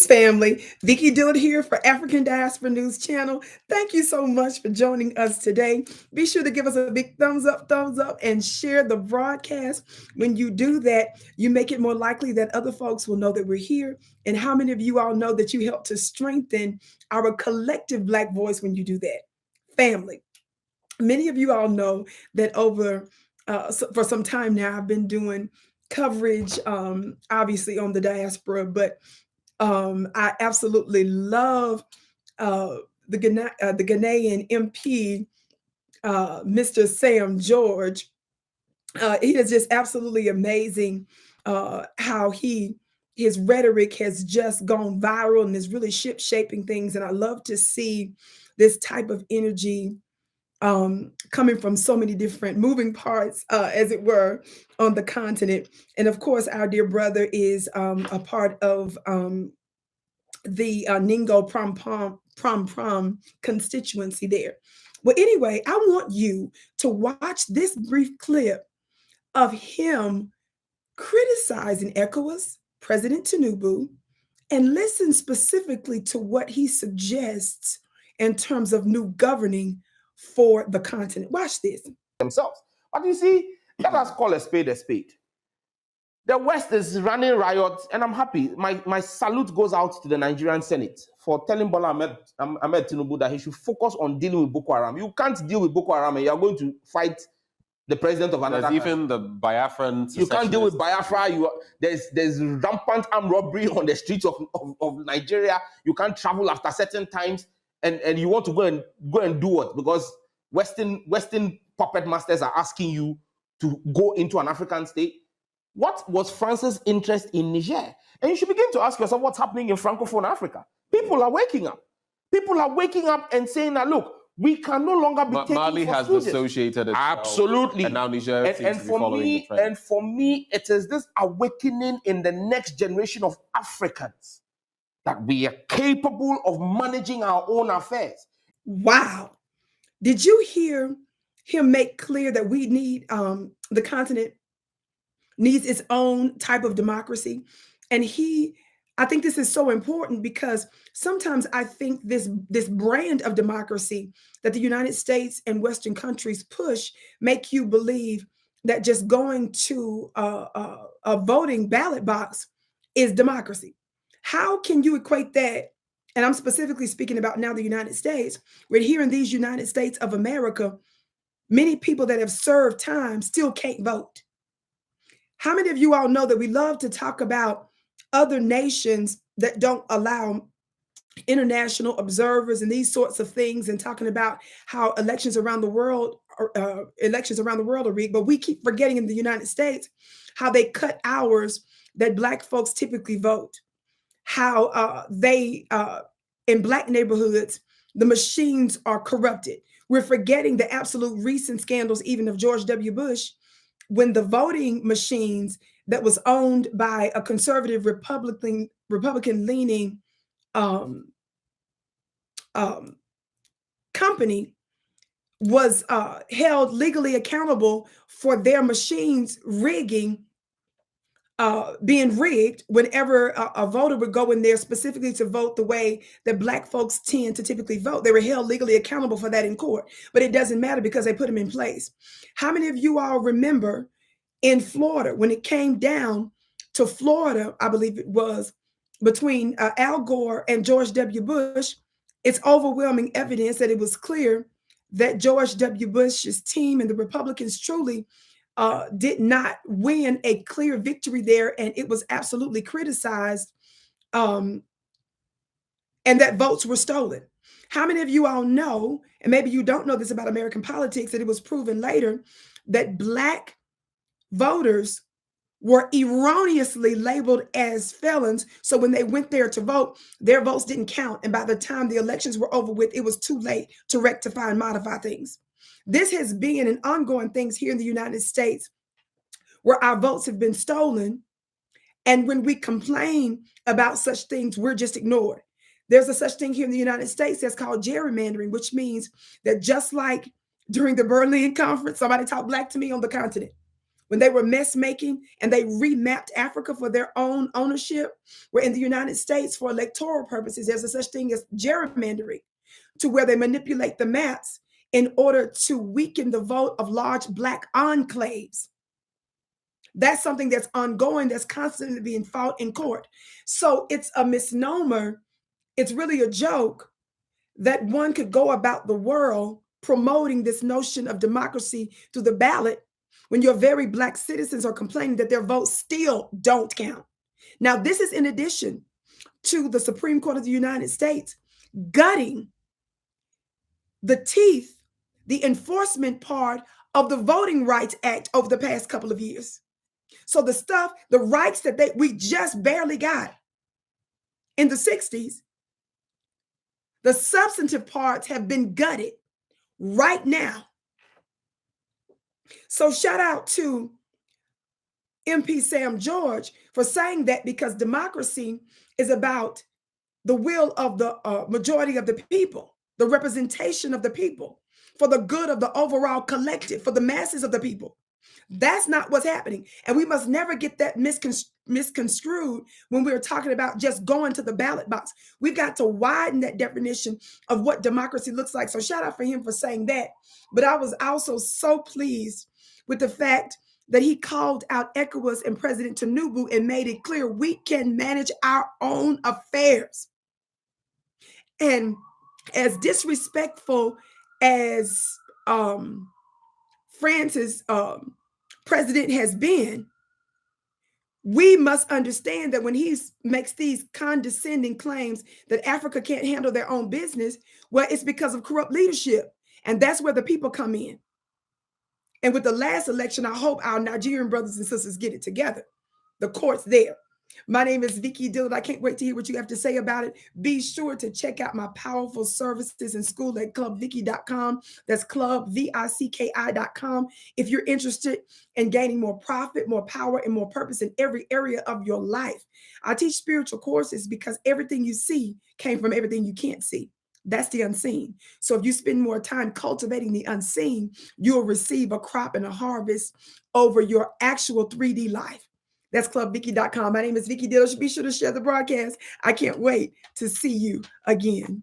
family. Vicki Dillard here for African Diaspora News Channel. Thank you so much for joining us today. Be sure to give us a big thumbs up, and share the broadcast. When you do that, you make it more likely that other folks will know that we're here. And how many of you all know that you help to strengthen our collective Black voice when you do that? Family. Many of you all know that for some time now, I've been doing coverage, obviously on the diaspora, but I absolutely love the Ghanaian MP, Mr. Sam George. He is just absolutely amazing how his rhetoric has just gone viral and is really shaping things. And I love to see this type of energy coming from so many different moving parts, as it were, on the continent. And of course, our dear brother is a part of the Ningo Prom constituency there. Well, anyway, I want you to watch this brief clip of him criticizing ECOWAS, President Tinubu, and listen specifically to what he suggests in terms of new governing for the continent. Watch this. Themselves. But you see, let us call a spade a spade. The West is running riot, and I'm happy. My salute goes out to the Nigerian Senate for telling Bola Ahmed Tinubu that he should focus on dealing with Boko Haram. You can't deal with Boko Haram and you are going to fight the president of another country. Even the Biafran. You can't deal with Biafra. There's rampant armed robbery on the streets of Nigeria. You can't travel after certain times, and you want to go and do what? Because Western puppet masters are asking you to go into an African state. What was France's interest in Niger? And you should begin to ask yourself what's happening in Francophone Africa. People are waking up. People are waking up and saying that, look, we can no longer be taken Mali for has students. dissociated itself. Absolutely. And now Niger seems to be following the trend. And for me, it is this awakening in the next generation of Africans that we are capable of managing our own affairs. Wow. Did you hear him make clear that we need, the continent needs its own type of democracy? And I think this is so important because sometimes I think this brand of democracy that the United States and Western countries push make you believe that just going to a voting ballot box is democracy. How can you equate that? And I'm specifically speaking about now the United States, where here in these United States of America, many people that have served time still can't vote. How many of you all know that we love to talk about other nations that don't allow international observers and these sorts of things, and talking about how elections around the world are rigged, but we keep forgetting in the United States how they cut hours that Black folks typically vote, how in Black neighborhoods the machines are corrupted. We're forgetting the absolute recent scandals, even of George W. Bush, when the voting machines that was owned by a conservative Republican-leaning company was held legally accountable for their machines being rigged whenever a voter would go in there specifically to vote the way that Black folks tend to typically vote. They were held legally accountable for that in court, but it doesn't matter because they put them in place. How many of you all remember in Florida, when it came down to Florida, I believe it was, between Al Gore and George W. Bush, it's overwhelming evidence that it was clear that George W. Bush's team and the Republicans truly did not win a clear victory there, and it was absolutely criticized, and that votes were stolen. How many of you all know, and maybe you don't know this about American politics, that it was proven later that Black voters were erroneously labeled as felons. So when they went there to vote, their votes didn't count. And by the time the elections were over with, it was too late to rectify and modify things. This has been an ongoing thing here in the United States, where our votes have been stolen. And when we complain about such things, we're just ignored. There's a such thing here in the United States that's called gerrymandering, which means that just like during the Berlin Conference, somebody talked Black to me on the continent. when they were mess making and they remapped Africa for their own ownership, where in the United States, for electoral purposes, there's a such thing as gerrymandering, to where they manipulate the maps in order to weaken the vote of large Black enclaves. That's something that's ongoing, that's constantly being fought in court. So it's a misnomer. It's really a joke that one could go about the world promoting this notion of democracy through the ballot when your very Black citizens are complaining that their votes still don't count. Now, this is in addition to the Supreme Court of the United States gutting the teeth, the enforcement part of the Voting Rights Act over the past couple of years. So the stuff, the rights that we just barely got in the 60s, the substantive parts have been gutted right now. So shout out to MP Sam George for saying that, because democracy is about the will of the majority of the people, the representation of the people, for the good of the overall collective, for the masses of the people. That's not what's happening. And we must never get that misconstrued when we're talking about just going to the ballot box. We've got to widen that definition of what democracy looks like. So shout out for him for saying that. But I was also so pleased with the fact that he called out ECOWAS and President Tinubu and made it clear we can manage our own affairs. And as disrespectful as France's president has been, we must understand that when he makes these condescending claims that Africa can't handle their own business, well, it's because of corrupt leadership. And that's where the people come in. And with the last election, I hope our Nigerian brothers and sisters get it together. The court's there. My name is Vicki Dillard. I can't wait to hear what you have to say about it. Be sure to check out my powerful services in school at clubvicki.com. That's clubvicki.com. If you're interested in gaining more profit, more power, and more purpose in every area of your life. I teach spiritual courses because everything you see came from everything you can't see. That's the unseen. So if you spend more time cultivating the unseen, you'll receive a crop and a harvest over your actual 3D life. That's clubvicki.com. My name is Vicki Dillard. Be sure to share the broadcast. I can't wait to see you again.